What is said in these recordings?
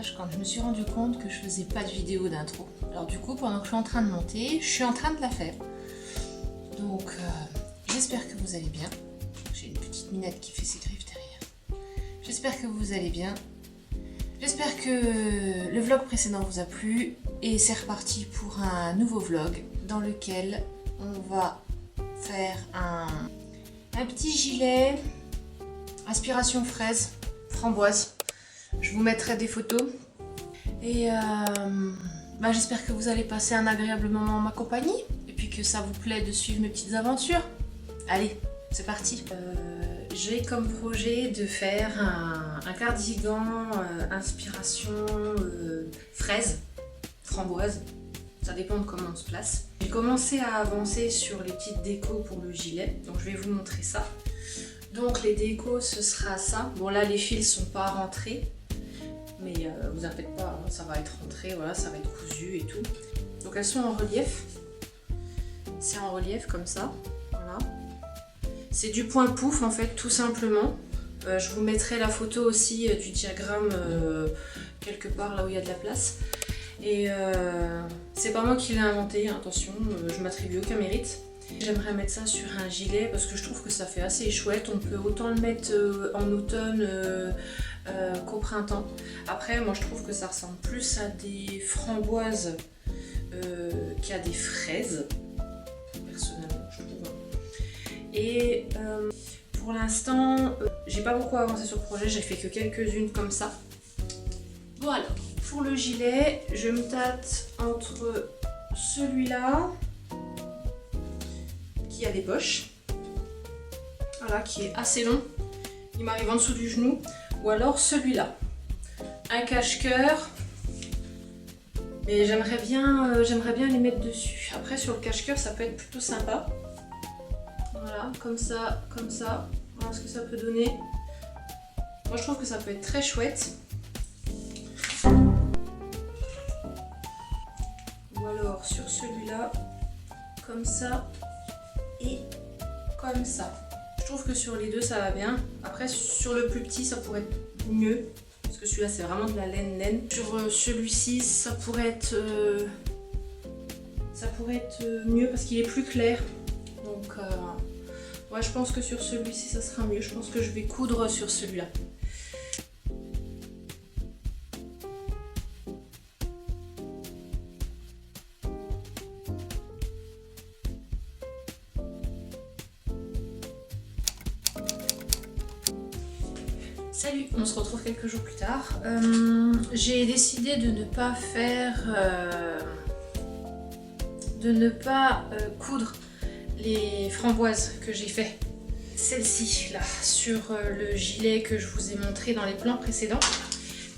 montage quand je me suis rendu compte que je faisais pas de vidéo d'intro. Alors du coup, pendant que je suis en train de monter, je suis en train de la faire. Donc j'espère que vous allez bien. J'ai une petite minette qui fait ses griffes derrière. J'espère que vous allez bien. J'espère que le vlog précédent vous a plu. Et c'est reparti pour un nouveau vlog dans lequel on va faire un petit gilet inspiration fraise, framboise. Je vous mettrai des photos. Et j'espère que vous allez passer un agréable moment en ma compagnie. Et puis que ça vous plaît de suivre mes petites aventures. Allez, c'est parti. J'ai comme projet de faire un cardigan inspiration fraise, framboise. Ça dépend de comment on se place. J'ai commencé à avancer sur les petites décos pour le gilet. Donc je vais vous montrer ça. Donc les décos, ce sera ça. Bon là les fils sont pas rentrés. Mais vous inquiétez pas, ça va être rentré, voilà, ça va être cousu et tout. Donc elles sont en relief. C'est en relief comme ça. Voilà. C'est du point pouf en fait, tout simplement. Je vous mettrai la photo aussi du diagramme quelque part là où il y a de la place. Et c'est pas moi qui l'ai inventé, attention, je m'attribue aucun mérite. J'aimerais mettre ça sur un gilet parce que je trouve que ça fait assez chouette. On peut autant le mettre en automne qu'au printemps. Après, moi je trouve que ça ressemble plus à des framboises qu'à des fraises, personnellement, je trouve. Et pour l'instant, j'ai pas beaucoup avancé sur le projet, j'ai fait que quelques-unes comme ça. Bon alors, pour le gilet, je me tâte entre celui-là, qui a des poches, voilà, qui est assez long, il m'arrive en dessous du genou, ou alors celui-là, un cache-cœur, mais j'aimerais bien les mettre dessus. Après sur le cache-cœur ça peut être plutôt sympa, voilà, comme ça, voilà ce que ça peut donner. Moi je trouve que ça peut être très chouette. Ou alors sur celui-là, comme ça et comme ça. Je trouve que sur les deux ça va bien. Après sur le plus petit ça pourrait être mieux. Parce que celui-là c'est vraiment de la laine. Sur celui-ci ça pourrait être mieux parce qu'il est plus clair. Donc ouais, je pense que sur celui-ci ça sera mieux. Je pense que je vais coudre sur celui-là. Salut, on se retrouve quelques jours plus tard. J'ai décidé de ne pas coudre les framboises que j'ai fait. Celle-ci là, sur le gilet que je vous ai montré dans les plans précédents.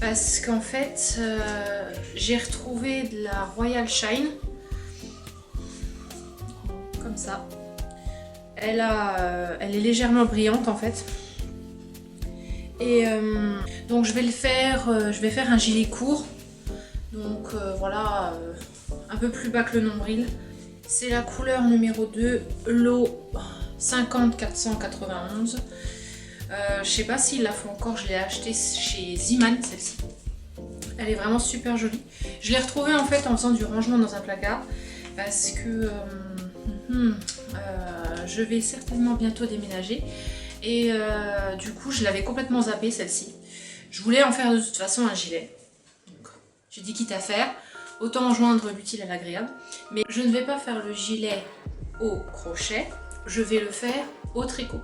Parce qu'en fait, j'ai retrouvé de la Royal Shine. Comme ça. Elle est légèrement brillante en fait. Et donc je vais faire un gilet court, donc voilà, un peu plus bas que le nombril. C'est la couleur numéro 2, l'eau 50491. Je sais pas s'ils la font encore, je l'ai achetée chez Ziman celle-ci. Elle est vraiment super jolie. Je l'ai retrouvée en fait en faisant du rangement dans un placard parce que je vais certainement bientôt déménager. Et du coup je l'avais complètement zappée celle-ci. Je voulais en faire de toute façon un gilet. Donc j'ai dit quitte à faire, autant joindre l'utile à l'agréable. Mais je ne vais pas faire le gilet au crochet, je vais le faire au tricot.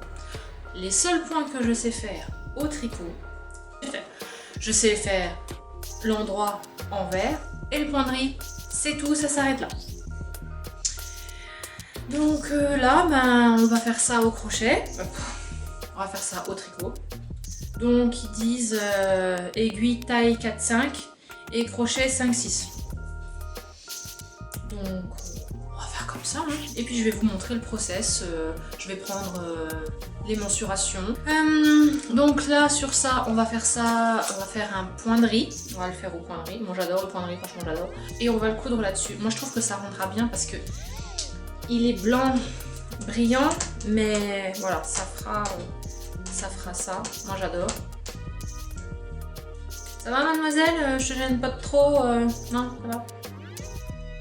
Les seuls points que je sais faire au tricot, je sais faire l'endroit envers et le point de riz. C'est tout, ça s'arrête là. Donc là, on va faire ça au crochet. On va faire ça au tricot. Donc ils disent aiguille taille 4-5 et crochet 5-6. Donc on va faire comme ça. Hein. Et puis je vais vous montrer le process. Je vais prendre les mensurations. Donc là sur ça, on va faire un point de riz. On va le faire au point de riz. Moi j'adore le point de riz, franchement j'adore. Et on va le coudre là-dessus. Moi je trouve que ça rendra bien parce que il est blanc, brillant, mais voilà, ça fera ça. Moi j'adore. Ça va mademoiselle? Je te gêne pas trop? Non, ça va?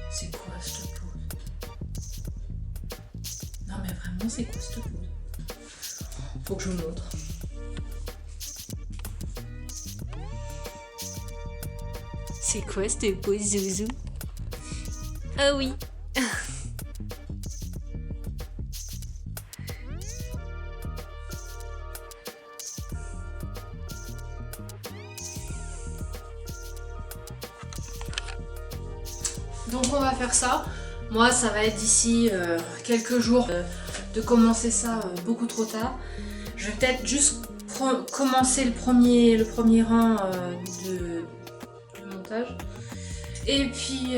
C'est quoi cette pose? Non mais vraiment c'est quoi cette pose? Faut que je vous montre. C'est quoi cette pose Zouzou? Ah oui. Donc on va faire ça. Moi ça va être d'ici quelques jours de commencer ça beaucoup trop tard. Je vais peut-être juste commencer le premier rang de montage. Et puis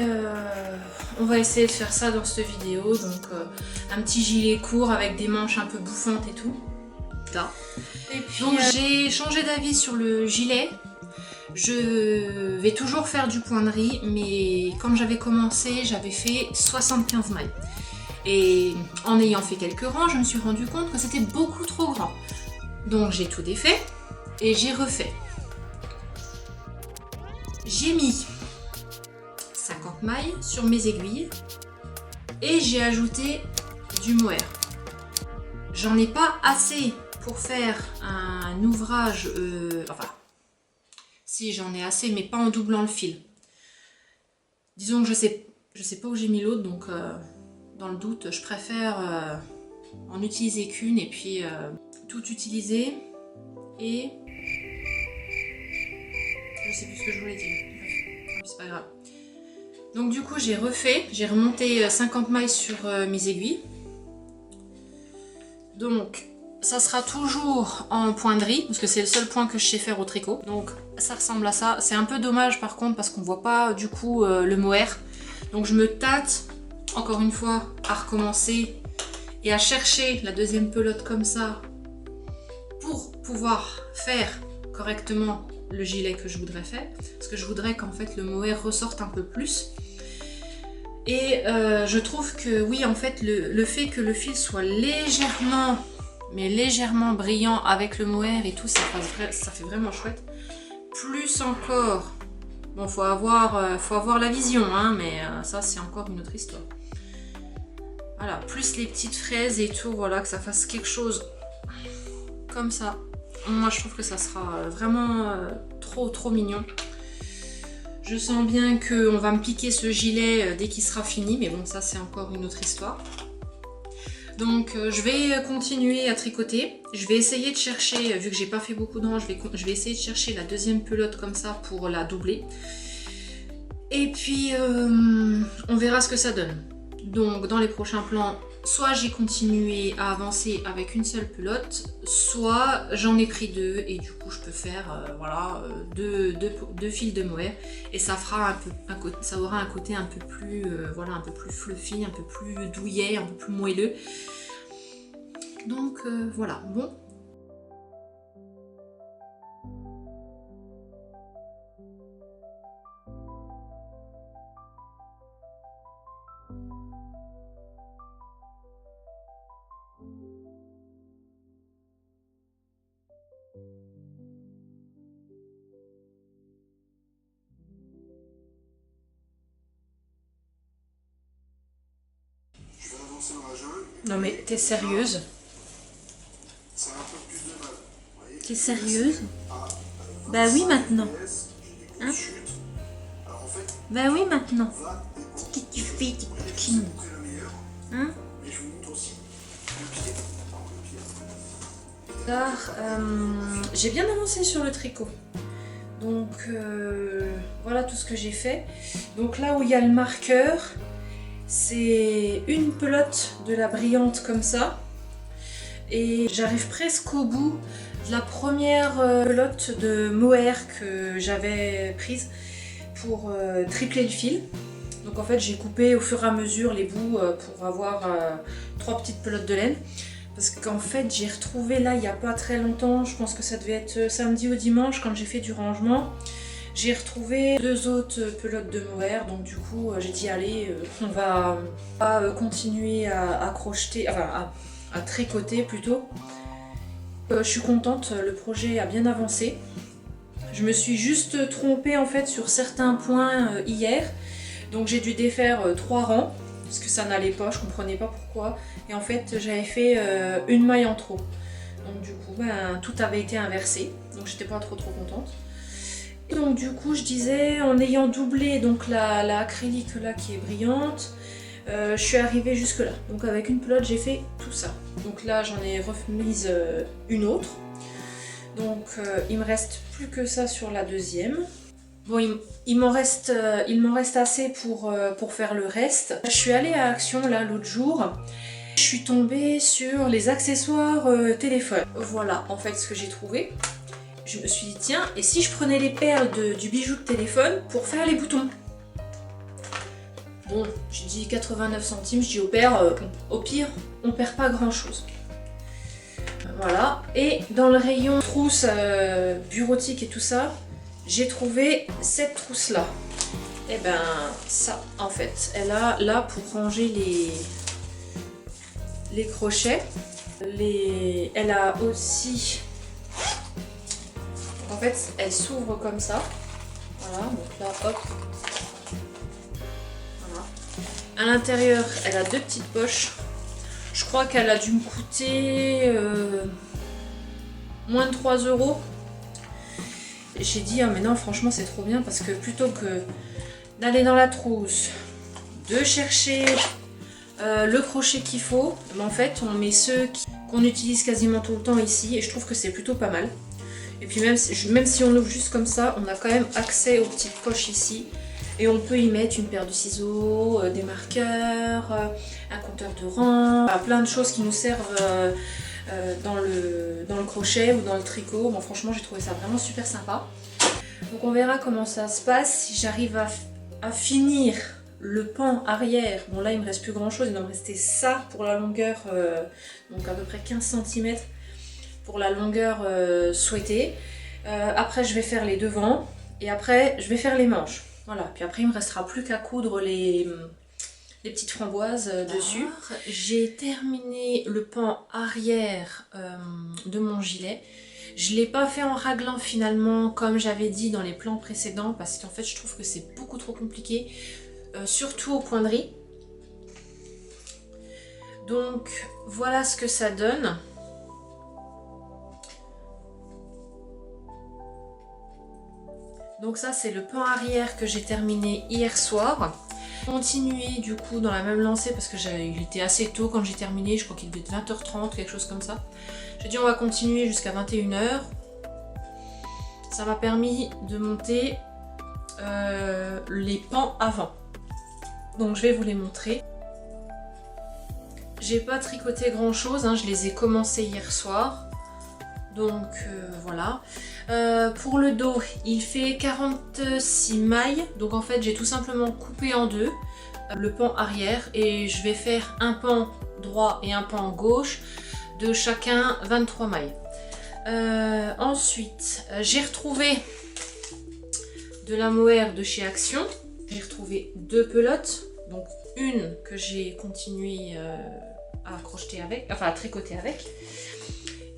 on va essayer de faire ça dans cette vidéo. Donc un petit gilet court avec des manches un peu bouffantes et tout. Là. Et puis j'ai changé d'avis sur le gilet. Je vais toujours faire du point de riz, mais quand j'avais commencé, j'avais fait 75 mailles. Et en ayant fait quelques rangs, je me suis rendu compte que c'était beaucoup trop grand. Donc j'ai tout défait et j'ai refait. J'ai mis 50 mailles sur mes aiguilles et j'ai ajouté du mohair. J'en ai pas assez pour faire un ouvrage, enfin, si j'en ai assez, mais pas en doublant le fil. Disons que je sais pas où j'ai mis l'autre, donc dans le doute, je préfère en utiliser qu'une et puis tout utiliser. Et je sais plus ce que je voulais dire. Bref, c'est pas grave. Donc du coup, j'ai remonté 50 mailles sur mes aiguilles. Donc ça sera toujours en point de riz, parce que c'est le seul point que je sais faire au tricot. Donc ça ressemble à ça. C'est un peu dommage par contre parce qu'on voit pas du coup le mohair. Donc je me tâte encore une fois à recommencer et à chercher la deuxième pelote comme ça pour pouvoir faire correctement le gilet que je voudrais faire. Parce que je voudrais qu'en fait le mohair ressorte un peu plus. Et je trouve que oui, en fait le fait que le fil soit légèrement, mais légèrement brillant avec le mohair et tout, ça fait vraiment chouette. Plus encore, bon, faut avoir la vision, hein, mais ça c'est encore une autre histoire. Voilà, plus les petites fraises et tout, voilà, que ça fasse quelque chose comme ça. Moi je trouve que ça sera vraiment trop mignon. Je sens bien qu'on va me piquer ce gilet dès qu'il sera fini, mais bon, ça c'est encore une autre histoire. Donc je vais continuer à tricoter. Je vais essayer de chercher, vu que j'ai pas fait beaucoup de rangs, je vais essayer de chercher la deuxième pelote comme ça pour la doubler. Et puis on verra ce que ça donne. Donc dans les prochains plans, soit j'ai continué à avancer avec une seule pelote, soit j'en ai pris deux et du coup je peux faire voilà, deux fils de mohair et ça fera ça aura un côté un peu plus voilà, un peu plus fluffy, un peu plus douillet, un peu plus moelleux. Donc voilà, bon. Non mais t'es sérieuse? T'es sérieuse? Bah oui maintenant. Hein? Bah oui maintenant. Qu'est-ce que tu fais, tes coquines? Hein? J'ai bien avancé sur le tricot. Donc voilà tout ce que j'ai fait. Donc là où il y a le marqueur, c'est une pelote de la brillante comme ça. Et j'arrive presque au bout de la première pelote de mohair que j'avais prise pour tripler le fil. Donc en fait j'ai coupé au fur et à mesure les bouts pour avoir 3 petites pelotes de laine. Parce qu'en fait j'ai retrouvé là il n'y a pas très longtemps, je pense que ça devait être samedi ou dimanche quand j'ai fait du rangement. J'ai retrouvé 2 autres pelotes de mohair, donc du coup j'ai dit allez, on va continuer à crocheter, enfin à tricoter plutôt. Je suis contente, le projet a bien avancé. Je me suis juste trompée en fait sur certains points hier. Donc j'ai dû défaire 3 rangs parce que ça n'allait pas, je comprenais pas pourquoi. Et en fait j'avais fait une maille en trop. Donc du coup ben, tout avait été inversé. Donc j'étais pas trop contente. Et donc du coup je disais en ayant doublé donc la acrylique là qui est brillante, je suis arrivée jusque là. Donc avec une pelote j'ai fait tout ça. Donc là j'en ai remise une autre. Donc il me reste plus que ça sur la deuxième. Bon, il m'en reste assez pour faire le reste. Je suis allée à Action là l'autre jour. Je suis tombée sur les accessoires téléphone. Voilà en fait ce que j'ai trouvé. Je me suis dit tiens, et si je prenais les perles du bijou de téléphone pour faire les boutons? Bon, j'ai dit 89 centimes, je dis au pire, on perd pas grand chose. Voilà, et dans le rayon trousse bureautique et tout ça, j'ai trouvé cette trousse là. Et ben ça en fait, elle a là pour ranger les crochets. Elle a aussi, en fait elle s'ouvre comme ça. Voilà, donc là hop. Voilà. À l'intérieur elle a 2 petites poches. Je crois qu'elle a dû me coûter moins de 3 €. J'ai dit ah mais non franchement c'est trop bien parce que plutôt que d'aller dans la trousse, de chercher le crochet qu'il faut, en fait on met ceux qu'on utilise quasiment tout le temps ici et je trouve que c'est plutôt pas mal. Et puis même si on l'ouvre juste comme ça, on a quand même accès aux petites poches ici. Et on peut y mettre une paire de ciseaux, des marqueurs, un compteur de rang, plein de choses qui nous servent dans le crochet ou dans le tricot. Bon, franchement, j'ai trouvé ça vraiment super sympa. Donc on verra comment ça se passe. Si j'arrive à finir le pan arrière, bon là il me reste plus grand chose, il doit me rester ça pour la longueur, donc à peu près 15 cm pour la longueur souhaitée. Après je vais faire les devants et après je vais faire les manches. Voilà, puis après il me restera plus qu'à coudre les petites framboises dessus. J'ai terminé le pan arrière de mon gilet. Je ne l'ai pas fait en raglan finalement comme j'avais dit dans les plans précédents parce qu'en fait je trouve que c'est beaucoup trop compliqué, surtout au point de riz. Donc voilà ce que ça donne. Donc ça c'est le pan arrière que j'ai terminé hier soir. Continuer du coup dans la même lancée parce que il était assez tôt quand j'ai terminé, je crois qu'il devait être 20h30, quelque chose comme ça. J'ai dit on va continuer jusqu'à 21h. Ça m'a permis de monter les pans avant. Donc je vais vous les montrer. J'ai pas tricoté grand chose, hein, je les ai commencés hier soir. Donc voilà. Pour le dos, il fait 46 mailles. Donc en fait, j'ai tout simplement coupé en deux le pan arrière. Et je vais faire un pan droit et un pan gauche de chacun 23 mailles. Ensuite, j'ai retrouvé de la mohair de chez Action. J'ai retrouvé 2 pelotes. Donc une que j'ai continué à crocheter avec, enfin à tricoter avec.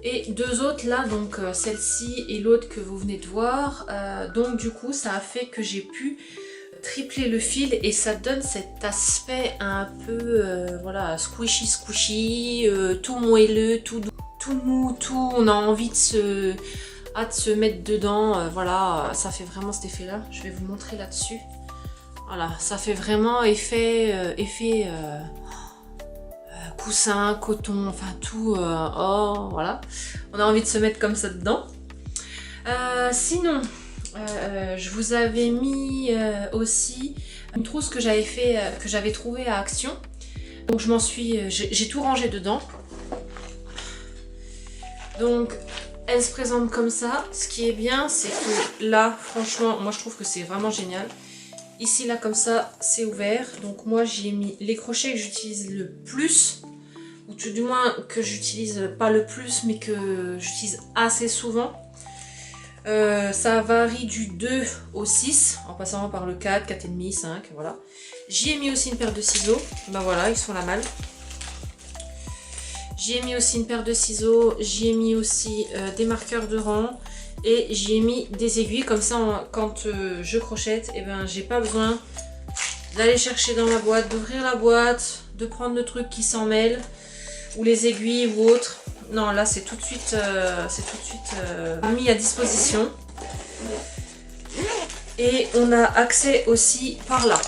Et 2 autres là, donc celle-ci et l'autre que vous venez de voir. Donc du coup ça a fait que j'ai pu tripler le fil et ça donne cet aspect un peu voilà, squishy, tout moelleux, tout doux, tout mou, tout, on a envie de se mettre dedans. Voilà, ça fait vraiment cet effet là. Je vais vous montrer là-dessus. Voilà, ça fait vraiment effet coussin, coton, enfin tout, oh, voilà. On a envie de se mettre comme ça dedans. Sinon, je vous avais mis aussi une trousse que j'avais fait, que j'avais trouvée à Action. Donc je m'en suis, j'ai tout rangé dedans. Donc elle se présente comme ça. Ce qui est bien, c'est que là, franchement, moi je trouve que c'est vraiment génial. Ici, là, comme ça, c'est ouvert. Donc moi, j'y ai mis les crochets que j'utilise le plus. Ou tout du moins que j'utilise pas le plus, mais que j'utilise assez souvent. Ça varie du 2 au 6, en passant par le 4, 4,5, 5, voilà. J'y ai mis aussi une paire de ciseaux. Ben voilà, ils sont la malle. J'y ai mis aussi une paire de ciseaux. J'y ai mis aussi des marqueurs de rang. Et j'y ai mis des aiguilles comme ça quand je crochette, et ben j'ai pas besoin d'aller chercher dans ma boîte, d'ouvrir la boîte, de prendre le truc qui s'en mêle, ou les aiguilles ou autre. Non, là c'est tout de suite, mis à disposition. Et on a accès aussi par là.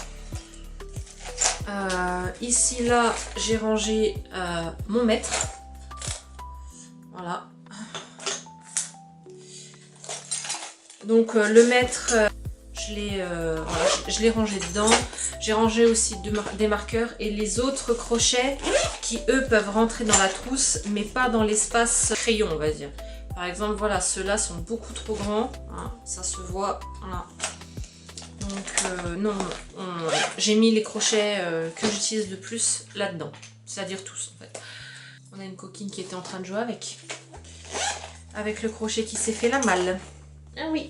Ici, là, j'ai rangé mon mètre. Voilà. Donc le mètre, je l'ai rangé dedans. J'ai rangé aussi des marqueurs et les autres crochets qui eux peuvent rentrer dans la trousse mais pas dans l'espace crayon, on va dire. Par exemple, voilà, ceux-là sont beaucoup trop grands, hein, ça se voit, voilà. Donc non, j'ai mis les crochets que j'utilise le plus là-dedans, c'est-à-dire tous en fait. On a une coquine qui était en train de jouer avec le crochet qui s'est fait la malle. Ah oui.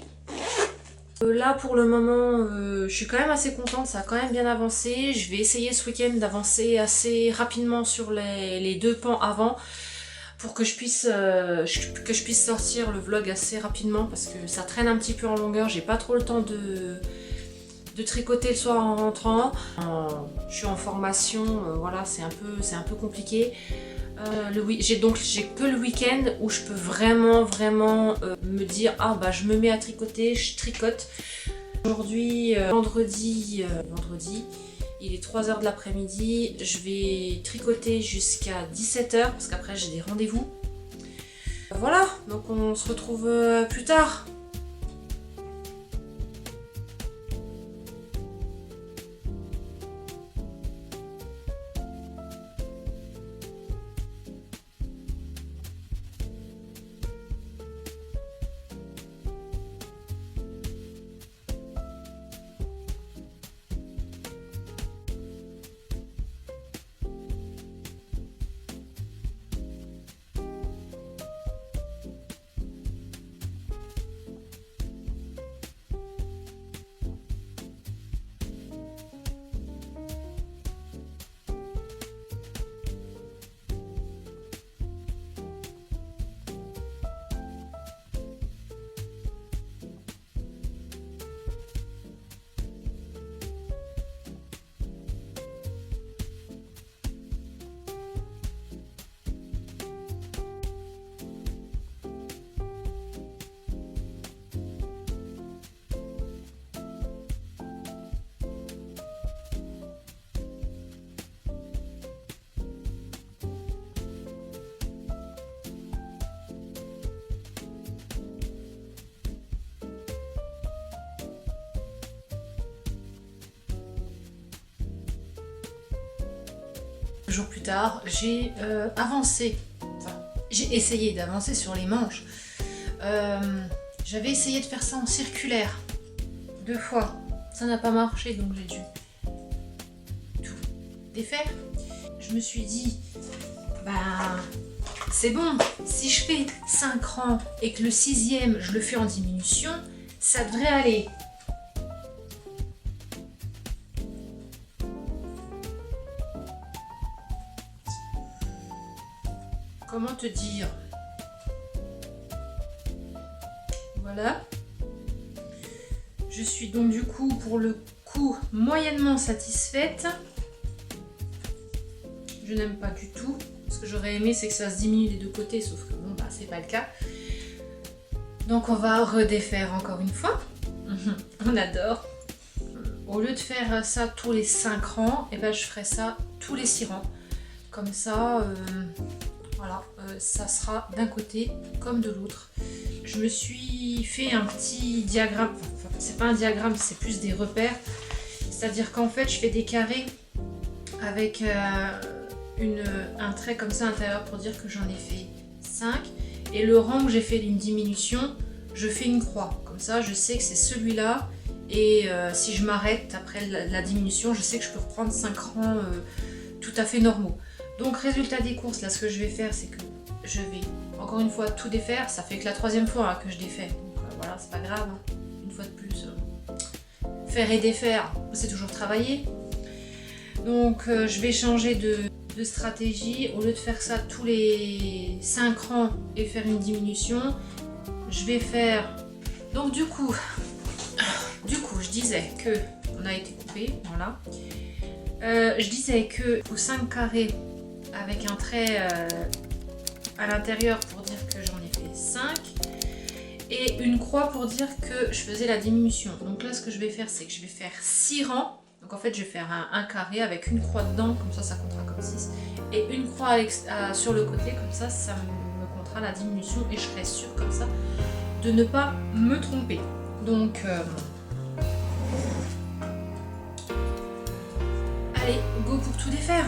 Là pour le moment, je suis quand même assez contente, ça a quand même bien avancé. Je vais essayer ce week-end d'avancer assez rapidement sur les deux pans avant pour que je puisse sortir le vlog assez rapidement parce que ça traîne un petit peu en longueur. J'ai pas trop le temps de tricoter le soir en rentrant. Je suis en formation, voilà, c'est un peu compliqué. J'ai que le week-end où je peux vraiment me dire ah bah je me mets à tricoter, je tricote. Aujourd'hui, vendredi, il est 3 h de l'après-midi, je vais tricoter jusqu'à 17 h parce qu'après j'ai des rendez-vous. Voilà, donc on se retrouve plus tard. Jours plus tard, j'ai j'ai essayé d'avancer sur les manches. J'avais essayé de faire ça en circulaire 2 fois, ça n'a pas marché donc j'ai dû tout défaire. Je me suis dit, bah c'est bon, si je fais 5 rangs et que le 6e je le fais en diminution, ça devrait aller. Comment te dire? Voilà. Je suis donc du coup pour le coup moyennement satisfaite. Je n'aime pas du tout. Ce que j'aurais aimé c'est que ça se diminue des deux côtés, sauf que bon bah c'est pas le cas. Donc on va redéfaire encore une fois. On adore. Au lieu de faire ça tous les 5 rangs, et ben je ferai ça tous les 6 rangs. Comme ça, voilà, ça sera d'un côté comme de l'autre. Je me suis fait un petit diagramme, enfin c'est pas un diagramme, c'est plus des repères. C'est-à-dire qu'en fait je fais des carrés avec un trait comme ça à l'intérieur pour dire que j'en ai fait 5. Et le rang que j'ai fait d'une diminution, je fais une croix. Comme ça je sais que c'est celui-là. Et si je m'arrête après la diminution, je sais que je peux reprendre 5 rangs tout à fait normaux. Donc résultat des courses, là ce que je vais faire c'est que je vais encore une fois tout défaire. Ça fait que la 3e fois que je défais, donc voilà, c'est pas grave, hein. Une fois de plus, faire et défaire, c'est toujours travailler. Donc je vais changer de stratégie. Au lieu de faire ça tous les 5 rangs et faire une diminution, je vais faire Donc du coup, je disais que on a été coupé, voilà. Je disais que aux 5 carrés avec un trait à l'intérieur pour dire que j'en ai fait 5 et une croix pour dire que je faisais la diminution. Donc là, ce que je vais faire, c'est que je vais faire 6 rangs. Donc en fait, je vais faire un carré avec une croix dedans, comme ça comptera comme 6, et une croix sur le côté, comme ça me comptera la diminution et je serai sûre comme ça de ne pas me tromper. Donc allez, go pour tout défaire.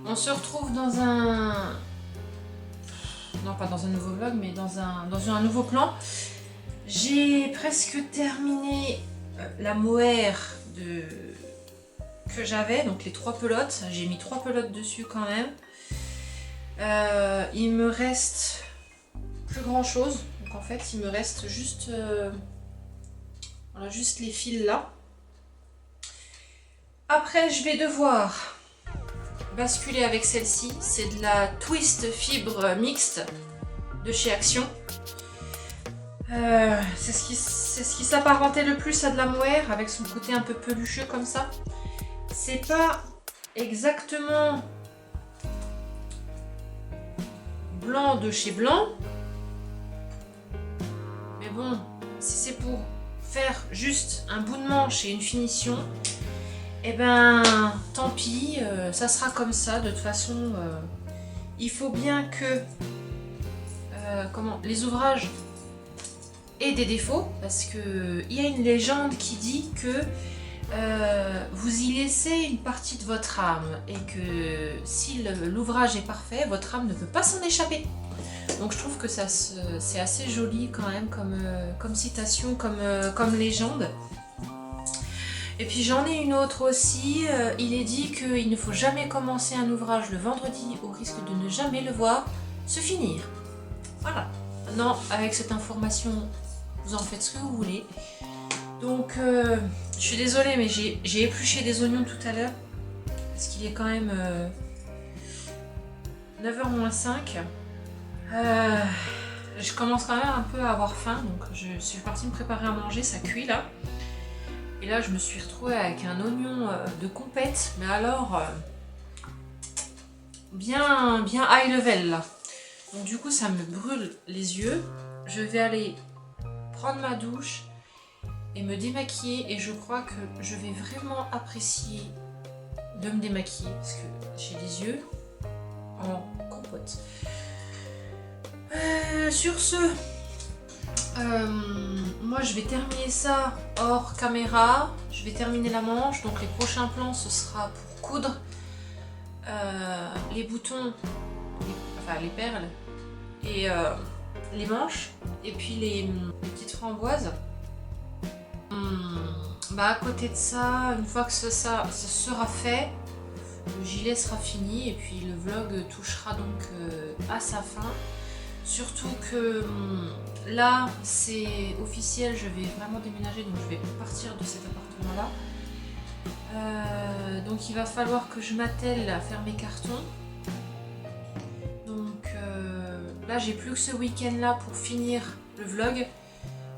On se retrouve dans un... Non, pas dans un nouveau vlog, mais dans un nouveau plan. J'ai presque terminé la mohair que j'avais, donc les 3 pelotes. J'ai mis 3 pelotes dessus quand même. Il me reste plus grand chose. Donc en fait, il me reste juste, voilà, juste les fils là. Après, je vais devoir basculer avec celle-ci. C'est de la twist fibre mixte de chez Action. C'est ce qui s'apparentait le plus à de la mohair, avec son côté un peu pelucheux comme ça. C'est pas exactement blanc de chez Blanc, mais bon, si c'est pour faire juste un bout de manche et une finition, eh ben tant pis, ça sera comme ça. De toute façon, il faut bien que les ouvrages aient des défauts, parce que il y a une légende qui dit que vous y laissez une partie de votre âme et que si l'ouvrage est parfait, votre âme ne peut pas s'en échapper. Donc je trouve que c'est assez joli quand même comme citation, comme légende. Et puis j'en ai une autre aussi, il est dit qu'il ne faut jamais commencer un ouvrage le vendredi au risque de ne jamais le voir se finir. Voilà. Maintenant, avec cette information, vous en faites ce que vous voulez. Donc je suis désolée, mais j'ai épluché des oignons tout à l'heure. parce qu'il est quand même 9h moins 5. Je commence quand même un peu à avoir faim, donc je suis partie me préparer à manger, ça cuit là. Et là je me suis retrouvée avec un oignon de compète, mais alors bien high level là. Donc du coup ça me brûle les yeux. Je vais aller prendre ma douche et me démaquiller, et je crois que je vais vraiment apprécier de me démaquiller parce que j'ai les yeux en compote. Sur ce, moi je vais terminer ça hors caméra. Je vais terminer la manche, donc les prochains plans ce sera pour coudre les boutons, enfin les perles et les manches, et puis les petites framboises. À côté de ça, une fois que ça sera fait, le gilet sera fini et puis le vlog touchera donc à sa fin. Surtout que là c'est officiel, je vais vraiment déménager, donc je vais partir de cet appartement là. Donc il va falloir que je m'attelle à faire mes cartons. Donc là j'ai plus que ce week-end là pour finir le vlog,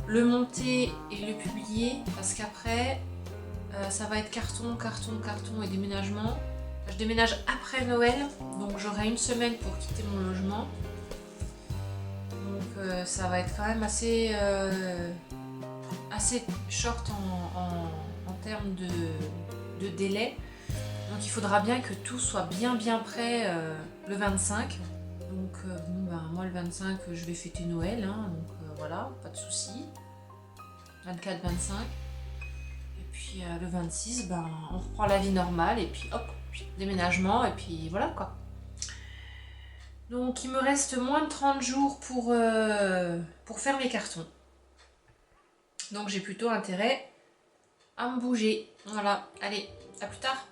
le monter et le publier, parce qu'après ça va être carton et déménagement. Je déménage après Noël, donc j'aurai une semaine pour quitter mon logement. Donc ça va être quand même assez short en termes de délai. Donc il faudra bien que tout soit bien prêt le 25. Donc moi le 25 je vais fêter Noël, hein, donc voilà, pas de soucis. 24, 25. Et puis le 26, on reprend la vie normale et puis hop, déménagement et puis voilà quoi. Donc il me reste moins de 30 jours pour faire mes cartons. Donc j'ai plutôt intérêt à me bouger. Voilà, allez, à plus tard.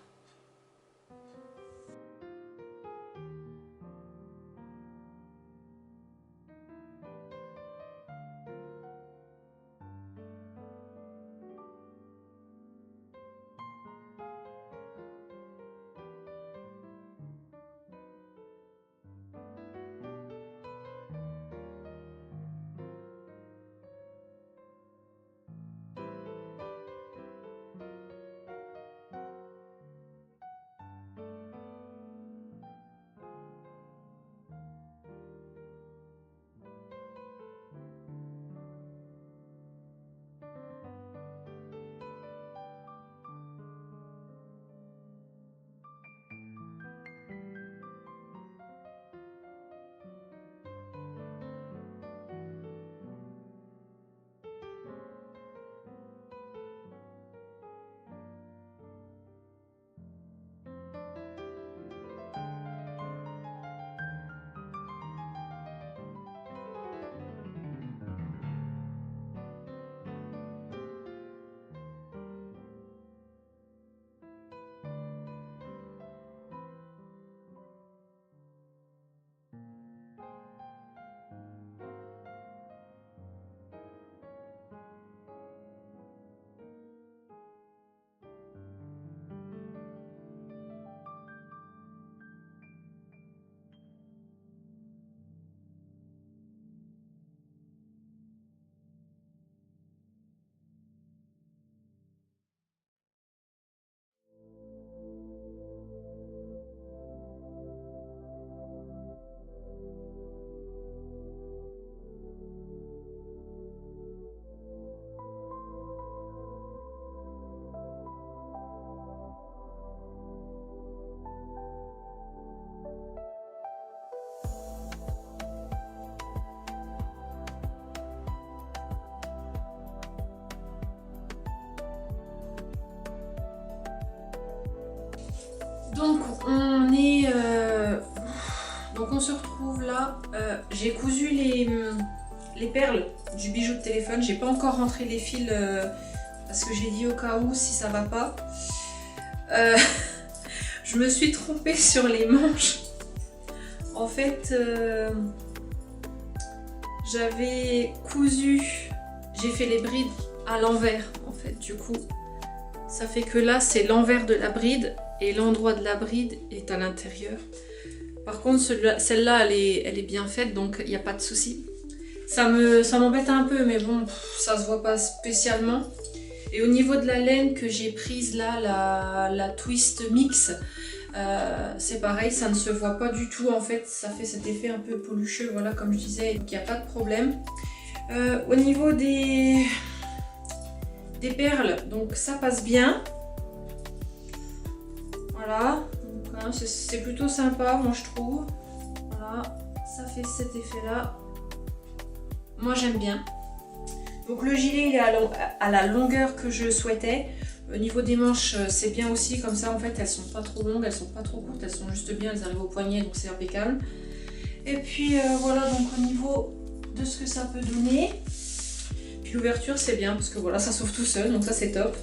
Donc on se retrouve là. J'ai cousu les perles du bijou de téléphone. J'ai pas encore rentré les fils parce que j'ai dit au cas où si ça va pas. Je me suis trompée sur les manches. En fait, j'avais cousu, j'ai fait les brides à l'envers en fait. Du coup, ça fait que là c'est l'envers de la bride et l'endroit de la bride est à l'intérieur. Par contre, celle-là, elle est bien faite, donc il n'y a pas de souci. Ça m'embête un peu, mais bon, ça se voit pas spécialement. Et au niveau de la laine que j'ai prise là, la Twist Mix, c'est pareil, ça ne se voit pas du tout en fait. Ça fait cet effet un peu pelucheux, voilà, comme je disais, donc il n'y a pas de problème. Au niveau des perles, donc ça passe bien. Voilà, hein, c'est plutôt sympa, moi je trouve. Voilà, ça fait cet effet-là. Moi j'aime bien. Donc le gilet il est à la longueur que je souhaitais. Au niveau des manches, c'est bien aussi, comme ça en fait elles sont pas trop longues, elles sont pas trop courtes, elles sont juste bien, elles arrivent au poignet, donc c'est impeccable. Et puis voilà, donc au niveau de ce que ça peut donner. Puis l'ouverture c'est bien parce que voilà, ça s'ouvre tout seul, donc ça c'est top.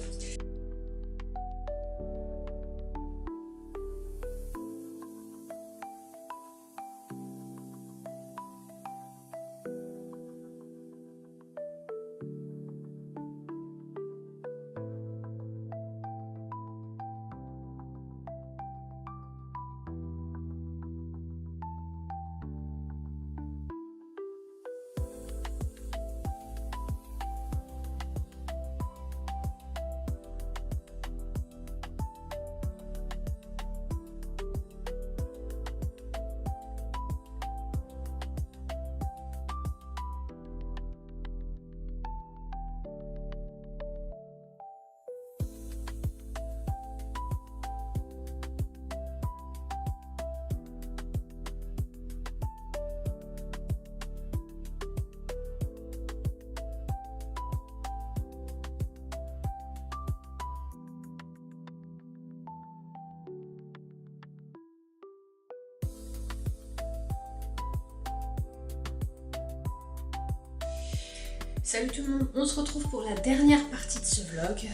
Salut tout le monde, on se retrouve pour la dernière partie de ce vlog.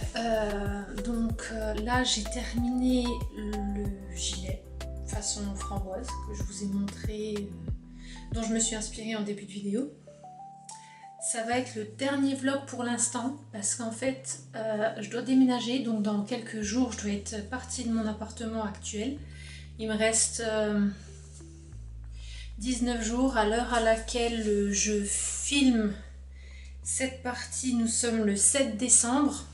Là j'ai terminé le gilet façon framboise que je vous ai montré, dont je me suis inspirée en début de vidéo. Ça va être le dernier vlog pour l'instant parce qu'en fait je dois déménager, donc dans quelques jours je dois être partie de mon appartement actuel. Il me reste 19 jours à l'heure à laquelle je filme cette partie. Nous sommes le 7 décembre.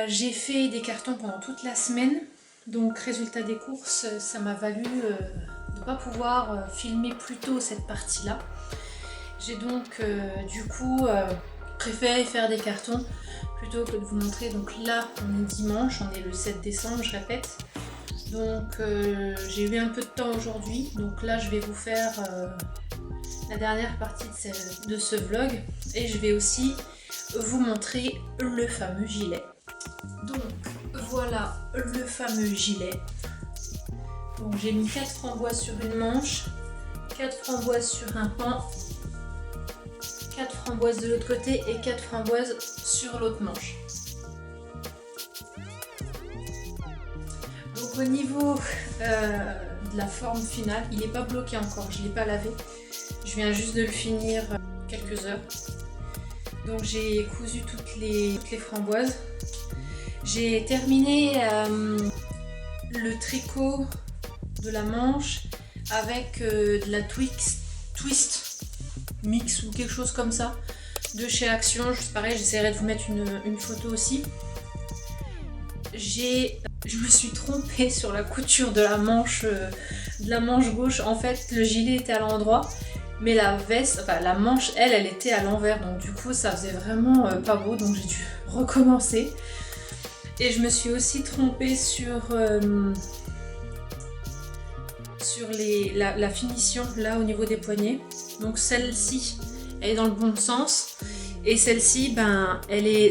J'ai fait des cartons pendant toute la semaine, donc résultat des courses, ça m'a valu de ne pas pouvoir filmer plus tôt cette partie-là. J'ai donc du coup préféré faire des cartons plutôt que de vous montrer. Donc là on est dimanche, on est le 7 décembre, je répète. Donc j'ai eu un peu de temps aujourd'hui, donc là je vais vous faire la dernière partie de ce vlog et je vais aussi vous montrer le fameux gilet. Donc voilà le fameux gilet. Donc j'ai mis 4 framboises sur une manche, 4 framboises sur un pan, 4 framboises de l'autre côté et 4 framboises sur l'autre manche. Donc au niveau de la forme finale, il n'est pas bloqué encore, je ne l'ai pas lavé. Je viens juste de le finir quelques heures. Donc j'ai cousu toutes les framboises. J'ai terminé le tricot de la manche avec de la Twist Mix ou quelque chose comme ça de chez Action. Juste pareil, j'essaierai de vous mettre une photo aussi. Je me suis trompée sur la couture de la manche gauche. En fait, le gilet était à l'endroit, mais la veste, enfin la manche, elle était à l'envers. Donc du coup, ça faisait vraiment pas beau. Donc j'ai dû recommencer. Et je me suis aussi trompée sur la finition là au niveau des poignets. Donc celle-ci, elle est dans le bon sens. Et celle-ci, ben,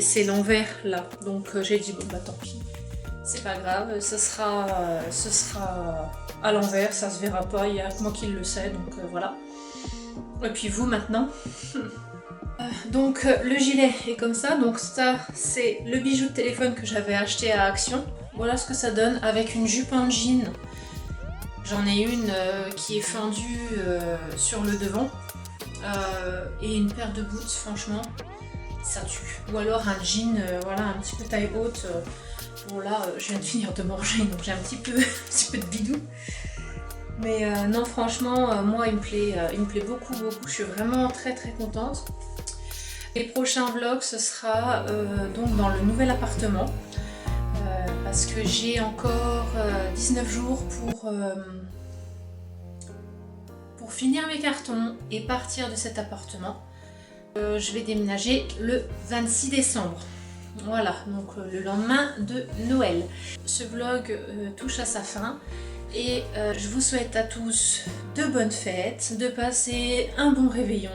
c'est l'envers là. Donc j'ai dit bon bah tant pis. C'est pas grave, ce sera à l'envers, ça se verra pas, il y a que moi qui le sais, donc voilà. Et puis vous maintenant. Donc le gilet est comme ça, donc ça c'est le bijou de téléphone que j'avais acheté à Action. Voilà ce que ça donne avec une jupe en jean. J'en ai une qui est fendue sur le devant et une paire de boots, franchement. ça tue. Ou alors un jean, voilà, un petit peu taille haute. Bon là, je viens de finir de manger, donc j'ai un petit peu de bidou. Mais non, franchement, moi il me plaît beaucoup. Je suis vraiment très contente. Les prochains vlogs, ce sera donc dans le nouvel appartement. Parce que j'ai encore 19 jours pour finir mes cartons et partir de cet appartement. Je vais déménager le 26 décembre. Voilà, donc le lendemain de Noël. Ce vlog touche à sa fin et je vous souhaite à tous de bonnes fêtes, de passer un bon réveillon,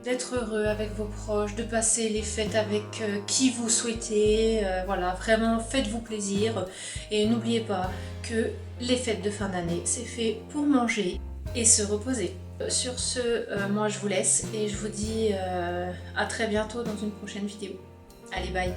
d'être heureux avec vos proches, de passer les fêtes avec qui vous souhaitez. Voilà, vraiment faites-vous plaisir et n'oubliez pas que les fêtes de fin d'année, c'est fait pour manger et se reposer. Sur ce, moi je vous laisse et je vous dis à très bientôt dans une prochaine vidéo. Allez, bye!